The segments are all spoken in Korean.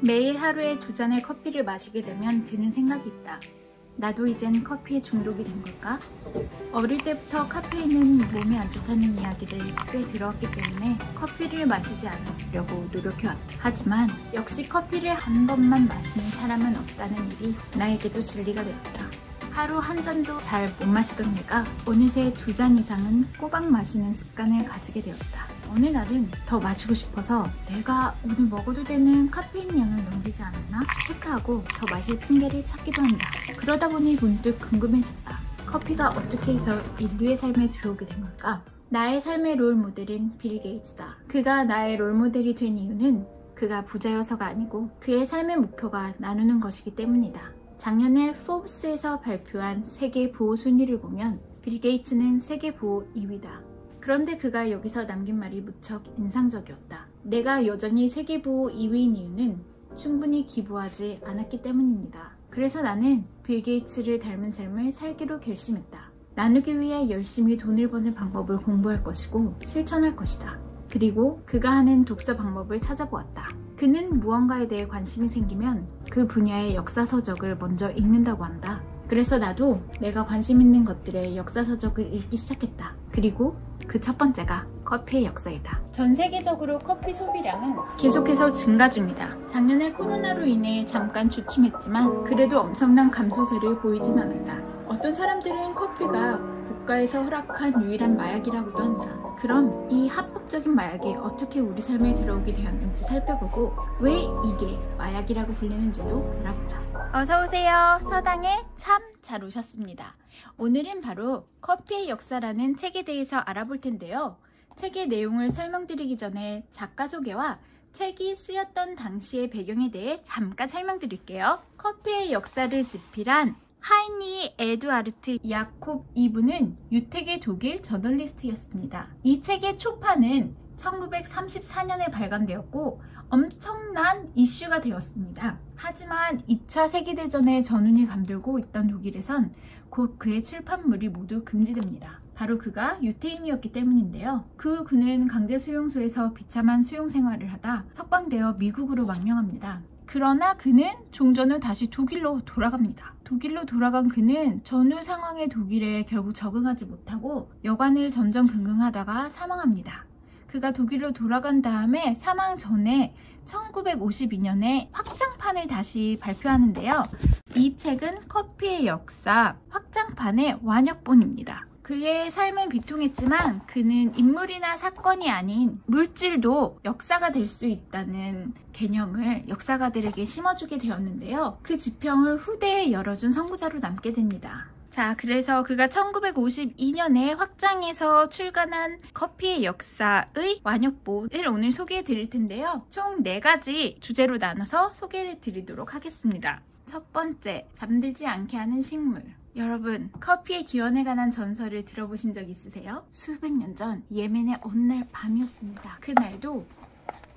매일 하루에 2잔의 커피를 마시게 되면 드는 생각이 있다. 나도 이젠 커피에 중독이 된 걸까? 어릴 때부터 카페인은 몸에 안 좋다는 이야기를 꽤 들어왔기 때문에 커피를 마시지 않으려고 노력해왔다. 하지만 역시 커피를 한 번만 마시는 사람은 없다는 일이 나에게도 진리가 되었다. 하루 한 잔도 잘 못 마시던 내가 어느새 2잔 이상은 꼬박 마시는 습관을 가지게 되었다. 어느 날은 더 마시고 싶어서 내가 오늘 먹어도 되는 카페인 양을 넘기지 않았나? 체크하고 더 마실 핑계를 찾기도 한다. 그러다 보니 문득 궁금해졌다. 커피가 어떻게 해서 인류의 삶에 들어오게 된 걸까? 나의 삶의 롤모델은 빌 게이츠다. 그가 나의 롤모델이 된 이유는 그가 부자여서가 아니고 그의 삶의 목표가 나누는 것이기 때문이다. 작년에 포브스에서 발표한 세계 보호 순위를 보면 빌 게이츠는 세계 보호 2위다. 그런데 그가 여기서 남긴 말이 무척 인상적이었다. 내가 여전히 세계 보호 2위인 이유는 충분히 기부하지 않았기 때문입니다. 그래서 나는 빌 게이츠를 닮은 삶을 살기로 결심했다. 나누기 위해 열심히 돈을 버는 방법을 공부할 것이고 실천할 것이다. 그리고 그가 하는 독서 방법을 찾아보았다. 그는 무언가에 대해 관심이 생기면 그 분야의 역사서적을 먼저 읽는다고 한다. 그래서 나도 내가 관심 있는 것들의 역사서적을 읽기 시작했다. 그리고 그 첫 번째가 커피의 역사이다. 전 세계적으로 커피 소비량은 계속해서 증가 중이다. 작년에 코로나로 인해 잠깐 주춤했지만 그래도 엄청난 감소세를 보이진 않았다. 어떤 사람들은 커피가 국가에서 허락한 유일한 마약이라고도 한다. 그럼 이 합법적인 마약이 어떻게 우리 삶에 들어오게 되었는지 살펴보고 왜 이게 마약이라고 불리는지도 알아보자. 어서오세요. 서당에 참 잘 오셨습니다. 오늘은 바로 커피의 역사라는 책에 대해서 알아볼 텐데요. 책의 내용을 설명드리기 전에 작가 소개와 책이 쓰였던 당시의 배경에 대해 잠깐 설명드릴게요. 커피의 역사를 집필한 하이니 에두아르트 야콥 이브는 유택의 독일 저널리스트였습니다. 이 책의 초판은 1934년에 발간되었고 엄청난 이슈가 되었습니다. 하지만 2차 세계대전의 전운이 감돌고 있던 독일에선 곧 그의 출판물이 모두 금지됩니다. 바로 그가 유태인이었기 때문인데요. 그는 강제수용소에서 비참한 수용생활을 하다 석방되어 미국으로 망명합니다. 그러나 그는 종전 후 다시 독일로 돌아갑니다. 독일로 돌아간 그는 전후 상황의 독일에 결국 적응하지 못하고 여관을 전전긍긍하다가 사망합니다. 그가 독일로 돌아간 다음에 사망 전에 1952년에 확장판을 다시 발표하는데요. 이 책은 커피의 역사 확장판의 완역본입니다. 그의 삶은 비통했지만 그는 인물이나 사건이 아닌 물질도 역사가 될 수 있다는 개념을 역사가들에게 심어주게 되었는데요. 그 지평을 후대에 열어준 선구자로 남게 됩니다. 자, 그래서 그가 1952년에 확장해서 출간한 커피의 역사의 완역본을 오늘 소개해 드릴 텐데요. 총 4가지 주제로 나눠서 소개해 드리도록 하겠습니다. 첫 번째, 잠들지 않게 하는 식물. 여러분, 커피의 기원에 관한 전설을 들어보신 적 있으세요? 수백 년 전 예멘의 어느 날 밤이었습니다. 그날도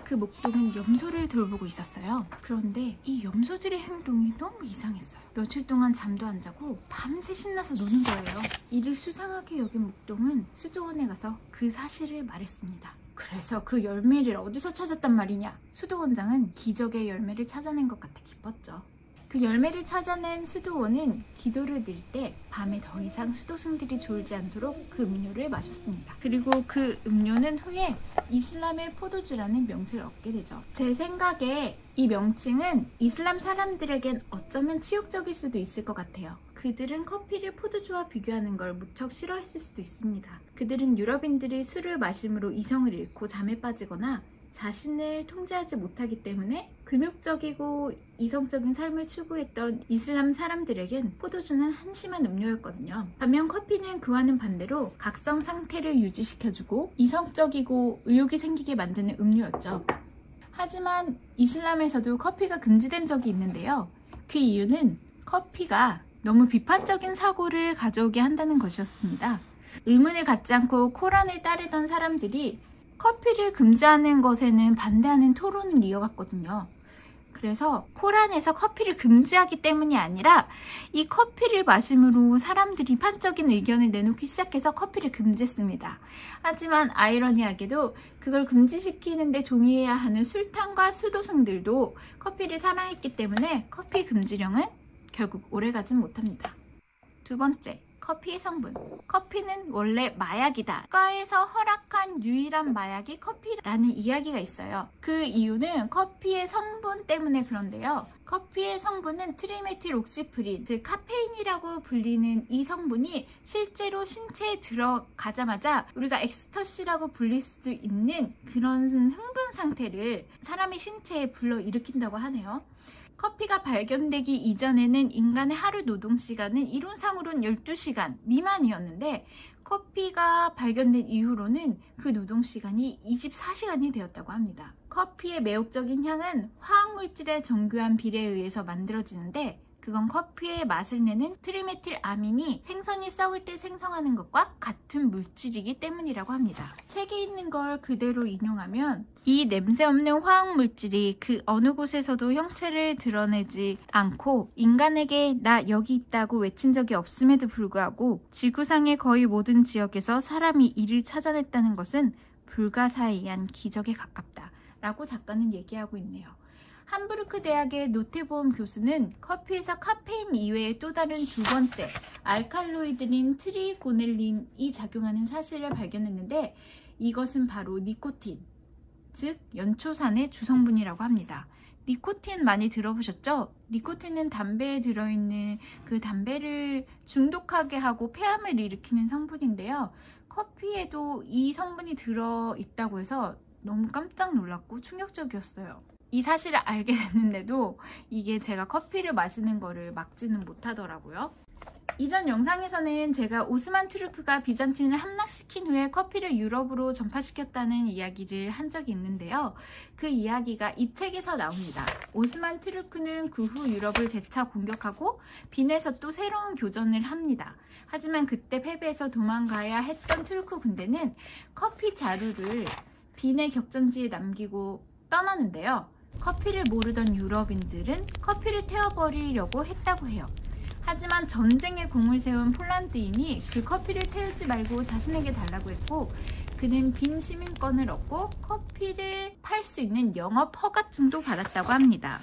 그 목동은 염소를 돌보고 있었어요. 그런데 이 염소들의 행동이 너무 이상했어요. 며칠 동안 잠도 안 자고 밤새 신나서 노는 거예요. 이를 수상하게 여긴 목동은 수도원에 가서 그 사실을 말했습니다. 그래서 그 열매를 어디서 찾았단 말이냐? 수도원장은 기적의 열매를 찾아낸 것 같아 기뻤죠. 그 열매를 찾아낸 수도원은 기도를 드릴 때 밤에 더 이상 수도승들이 졸지 않도록 그 음료를 마셨습니다. 그리고 그 음료는 후에 이슬람의 포도주라는 명칭을 얻게 되죠. 제 생각에 이 명칭은 이슬람 사람들에겐 어쩌면 치욕적일 수도 있을 것 같아요. 그들은 커피를 포도주와 비교하는 걸 무척 싫어했을 수도 있습니다. 그들은 유럽인들이 술을 마심으로 이성을 잃고 잠에 빠지거나 자신을 통제하지 못하기 때문에 금욕적이고 이성적인 삶을 추구했던 이슬람 사람들에겐 포도주는 한심한 음료였거든요. 반면 커피는 그와는 반대로 각성 상태를 유지시켜주고 이성적이고 의욕이 생기게 만드는 음료였죠. 하지만 이슬람에서도 커피가 금지된 적이 있는데요. 그 이유는 커피가 너무 비판적인 사고를 가져오게 한다는 것이었습니다. 의문을 갖지 않고 코란을 따르던 사람들이 커피를 금지하는 것에는 반대하는 토론을 이어갔거든요. 그래서 코란에서 커피를 금지하기 때문이 아니라 이 커피를 마심으로 사람들이 비판적인 의견을 내놓기 시작해서 커피를 금지했습니다. 하지만 아이러니하게도 그걸 금지시키는데 동의해야 하는 술탄과 수도승들도 커피를 사랑했기 때문에 커피 금지령은 결국 오래가진 못합니다. 두 번째, 커피의 성분. 커피는 원래 마약이다. 국가에서 허락한 유일한 마약이 커피라는 이야기가 있어요. 그 이유는 커피의 성분 때문에 그런데요. 커피의 성분은 트리메틸옥시프린, 즉 카페인이라고 불리는 이 성분이 실제로 신체에 들어가자마자 우리가 엑스터시라고 불릴 수도 있는 그런 흥분 상태를 사람의 신체에 불러일으킨다고 하네요. 커피가 발견되기 이전에는 인간의 하루 노동시간은 이론상으로는 12시간 미만이었는데 커피가 발견된 이후로는 그 노동시간이 24시간이 되었다고 합니다. 커피의 매혹적인 향은 화학물질의 정교한 비례에 의해서 만들어지는데 그건 커피의 맛을 내는 트리메틸아민이 생선이 썩을 때 생성하는 것과 같은 물질이기 때문이라고 합니다. 책에 있는 걸 그대로 인용하면 이 냄새 없는 화학물질이 그 어느 곳에서도 형체를 드러내지 않고 인간에게 나 여기 있다고 외친 적이 없음에도 불구하고 지구상의 거의 모든 지역에서 사람이 이를 찾아냈다는 것은 불가사의한 기적에 가깝다 라고 작가는 얘기하고 있네요. 함부르크 대학의 노테보험 교수는 커피에서 카페인 이외에 또 다른 두 번째 알칼로이드인 트리고넬린이 작용하는 사실을 발견했는데 이것은 바로 니코틴, 즉 연초산의 주성분이라고 합니다. 니코틴 많이 들어보셨죠? 니코틴은 담배에 들어있는 그 담배를 중독하게 하고 폐암을 일으키는 성분인데요. 커피에도 이 성분이 들어있다고 해서 너무 깜짝 놀랐고 충격적이었어요. 이 사실을 알게 됐는데도 이게 제가 커피를 마시는 거를 막지는 못하더라고요. 이전 영상에서는 제가 오스만 투르크가 비잔틴을 함락시킨 후에 커피를 유럽으로 전파시켰다는 이야기를 한 적이 있는데요. 그 이야기가 이 책에서 나옵니다. 오스만 투르크는 그 후 유럽을 재차 공격하고 빈에서 또 새로운 교전을 합니다. 하지만 그때 패배해서 도망가야 했던 투르크 군대는 커피 자루를 빈의 격전지에 남기고 떠나는데요. 커피를 모르던 유럽인들은 커피를 태워버리려고 했다고 해요. 하지만 전쟁에 공을 세운 폴란드인이 그 커피를 태우지 말고 자신에게 달라고 했고 그는 빈 시민권을 얻고 커피를 팔 수 있는 영업 허가증도 받았다고 합니다.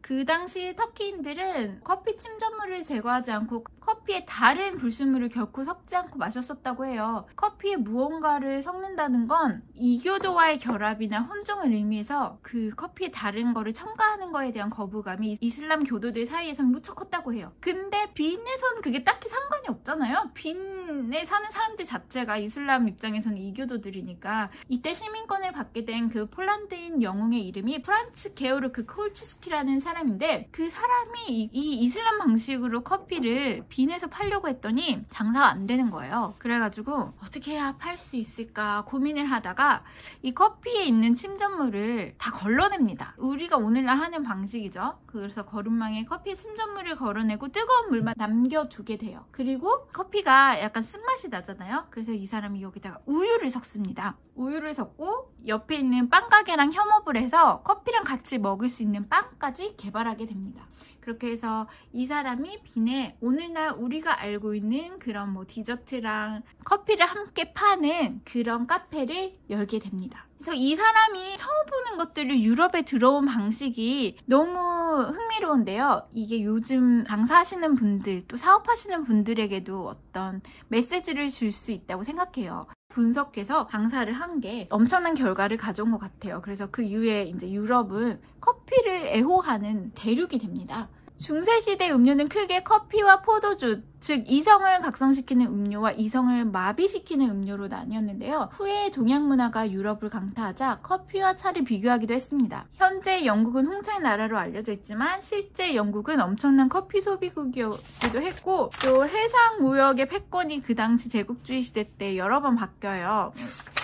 그 당시 터키인들은 커피 침전물을 제거하지 않고 커피에 다른 불순물을 결코 섞지 않고 마셨었다고 해요. 커피에 무언가를 섞는다는 건 이교도와의 결합이나 혼종을 의미해서 그 커피에 다른 거를 첨가하는 거에 대한 거부감이 이슬람 교도들 사이에서는 무척 컸다고 해요. 근데 빈에서는 그게 딱히 상관이 없잖아요. 빈에 사는 사람들 자체가 이슬람 입장에서는 이교도들이니까 이때 시민권을 받게 된 그 폴란드인 영웅의 이름이 프란츠 게오르크 콜치스키라는 사람인데 그 사람이 이 이슬람 방식으로 커피를 빈에서 팔려고 했더니 장사가 안 되는 거예요. 그래가지고 어떻게 해야 팔 수 있을까 고민을 하다가 이 커피에 있는 침전물을 다 걸러냅니다. 우리가 오늘날 하는 방식이죠. 그래서 거름망에 커피 침전물을 걸어내고 뜨거운 물만 남겨두게 돼요. 그리고 커피가 약간 쓴맛이 나잖아요. 그래서 이 사람이 여기다가 우유를 섞습니다. 우유를 섞고 옆에 있는 빵가게랑 협업을 해서 커피랑 같이 먹을 수 있는 빵까지 개발하게 됩니다. 그렇게 해서 이 사람이 빈에 오늘날 우리가 알고 있는 그런 뭐 디저트랑 커피를 함께 파는 그런 카페를 열게 됩니다. 그래서 이 사람이 처음 보는 것들을 유럽에 들어온 방식이 너무 흥미로운데요. 이게 요즘 장사하시는 분들 또 사업하시는 분들에게도 어떤 메시지를 줄 수 있다고 생각해요. 분석해서 장사를 한 게 엄청난 결과를 가져온 것 같아요. 그래서 그 이후에 이제 유럽은 커피를 애호하는 대륙이 됩니다. 중세시대 음료는 크게 커피와 포도주, 즉 이성을 각성시키는 음료와 이성을 마비시키는 음료로 나뉘었는데요. 후에 동양 문화가 유럽을 강타하자 커피와 차를 비교하기도 했습니다. 현재 영국은 홍차의 나라로 알려져 있지만 실제 영국은 엄청난 커피 소비국이기도 했고 또 해상 무역의 패권이 그 당시 제국주의 시대 때 여러 번 바뀌어요.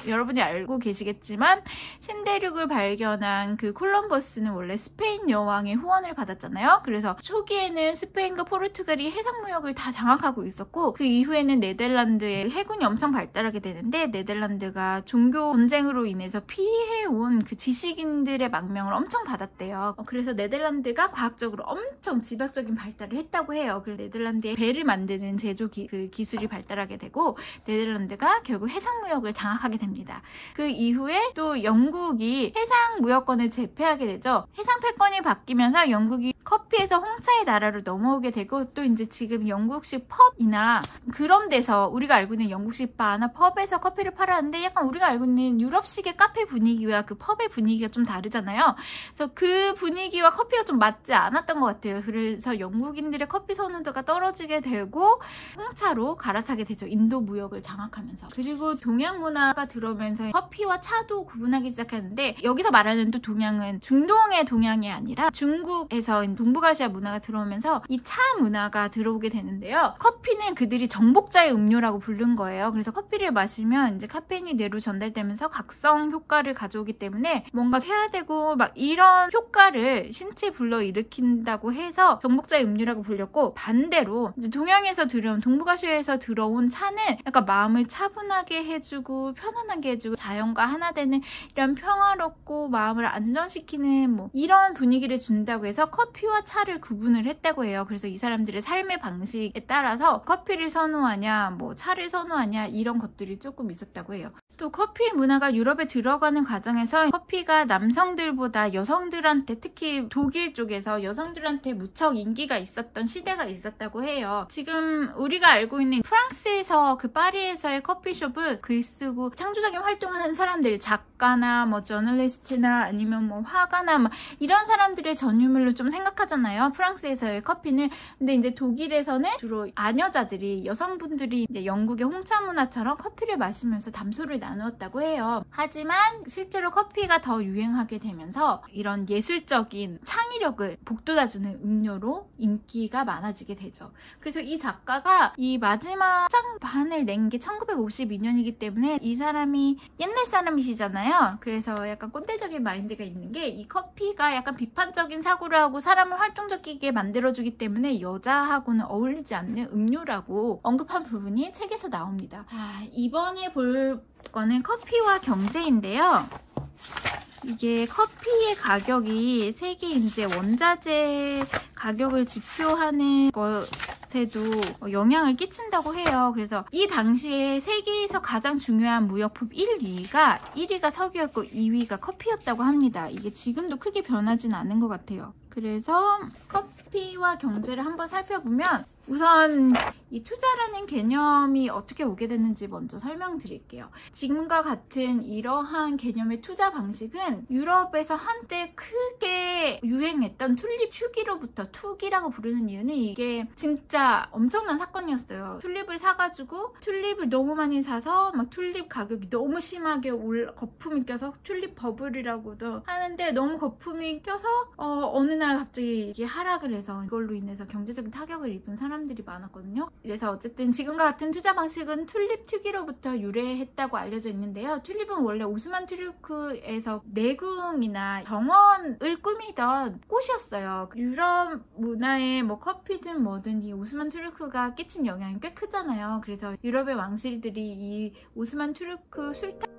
여러분이 알고 계시겠지만 신대륙을 발견한 그 콜럼버스는 원래 스페인 여왕의 후원을 받았잖아요. 그래서 초기에는 스페인과 포르투갈이 해상무역을 다 장악하고 있었고 그 이후에는 네덜란드의 해군이 엄청 발달하게 되는데 네덜란드가 종교 전쟁으로 인해서 피해온 그 지식인들의 망명을 엄청 받았대요. 그래서 네덜란드가 과학적으로 엄청 지박적인 발달을 했다고 해요. 그래서 네덜란드의 배를 만드는 제조 그 기술이 발달하게 되고 네덜란드가 결국 해상무역을 장악하게 됩니다. 그 이후에 또 영국이 해상무역권을 제패하게 되죠. 해상패권이 바뀌면서 영국이 커피에서 홍차의 나라로 넘어오게 되고 또 이제 지금 영국식 펍이나 그런 데서 우리가 알고 있는 영국식 바나 펍에서 커피를 팔았는데 약간 우리가 알고 있는 유럽식의 카페 분위기와 그 펍의 분위기가 좀 다르잖아요. 그래서 그 분위기와 커피가 좀 맞지 않았던 것 같아요. 그래서 영국인들의 커피 선호도가 떨어지게 되고 홍차로 갈아타게 되죠. 인도 무역을 장악하면서. 그리고 동양 문화가 들어오면서 커피와 차도 구분하기 시작했는데 여기서 말하는 또 동양은 중동의 동양이 아니라 중국에서 동북아시아 문화가 들어오면서 이 차 문화가 들어오게 되는데요. 커피는 그들이 정복자의 음료라고 부른 거예요. 그래서 커피를 마시면 이제 카페인이 뇌로 전달되면서 각성 효과를 가져오기 때문에 뭔가 쇠화되고 막 이런 효과를 신체에 불러일으킨다고 해서 정복자의 음료라고 불렸고 반대로 이제 동양에서 들어온 동북아시아에서 들어온 차는 약간 마음을 차분하게 해주고 편안하게 해주고 자연과 하나 되는 이런 평화롭고 마음을 안정시키는 뭐 이런 분위기를 준다고 해서 커피와 차를 구분을 했다고 해요. 그래서 이 사람들의 삶의 방식에 따라서 커피를 선호하냐 뭐 차를 선호하냐 이런 것들이 조금 있었다고 해요. 또 커피 문화가 유럽에 들어가는 과정에서 커피가 남성들보다 여성들한테 특히 독일 쪽에서 여성들한테 무척 인기가 있었던 시대가 있었다고 해요. 지금 우리가 알고 있는 프랑스에서 그 파리에서의 커피숍은 글 쓰고 창조적인 활동을 하는 사람들 작가나 뭐 저널리스트나 아니면 뭐 화가나 뭐 이런 사람들의 전유물로 좀 생각하잖아요. 프랑스에서의 커피는. 근데 이제 독일에서는 주로 아녀자들이 여성분들이 이제 영국의 홍차 문화처럼 커피를 마시면서 담소를 나누었다고 해요. 하지만 실제로 커피가 더 유행하게 되면서 이런 예술적인 창의력을 북돋아주는 음료로 인기가 많아지게 되죠. 그래서 이 작가가 이 마지막 장반을 낸 게 1952년이기 때문에 이 사람이 옛날 사람이시잖아요. 그래서 약간 꼰대적인 마인드가 있는 게 이 커피가 약간 비판적인 사고를 하고 사람을 활동적이게 만들어주기 때문에 여자하고는 어울리지 않는 음료라고 언급한 부분이 책에서 나옵니다. 이번에 볼 거는 커피와 경제인데요. 이게 커피의 가격이 세계 이제 원자재 가격을 지표하는 것에도 영향을 끼친다고 해요. 그래서 이 당시에 세계에서 가장 중요한 무역품 1위가 석유였고 2위가 커피였다고 합니다. 이게 지금도 크게 변하진 않은 것 같아요. 그래서 커피와 경제를 한번 살펴보면 우선 이 투자라는 개념이 어떻게 오게 됐는지 먼저 설명드릴게요. 지금과 같은 이러한 개념의 투자 방식은 유럽에서 한때 크게 유행했던 튤립 투기로부터 투기라고 부르는 이유는 이게 진짜 엄청난 사건이었어요. 튤립을 사가지고 튤립을 너무 많이 사서 막 튤립 가격이 너무 심하게 거품이 껴서 튤립 버블이라고도 하는데 너무 거품이 껴서 어느 날 갑자기 이게 하락을 해서 이걸로 인해서 경제적인 타격을 입은 사람들이 많았거든요. 그래서 어쨌든 지금과 같은 투자 방식은 튤립 투기로부터 유래했다고 알려져 있는데요. 튤립은 원래 오스만 투르크에서 내궁이나 정원을 꾸미던 꽃이었어요. 유럽 문화에 뭐 커피든 뭐든 이 오스만 투르크가 끼친 영향이 꽤 크잖아요. 그래서 유럽의 왕실들이 이 오스만 투르크 술탄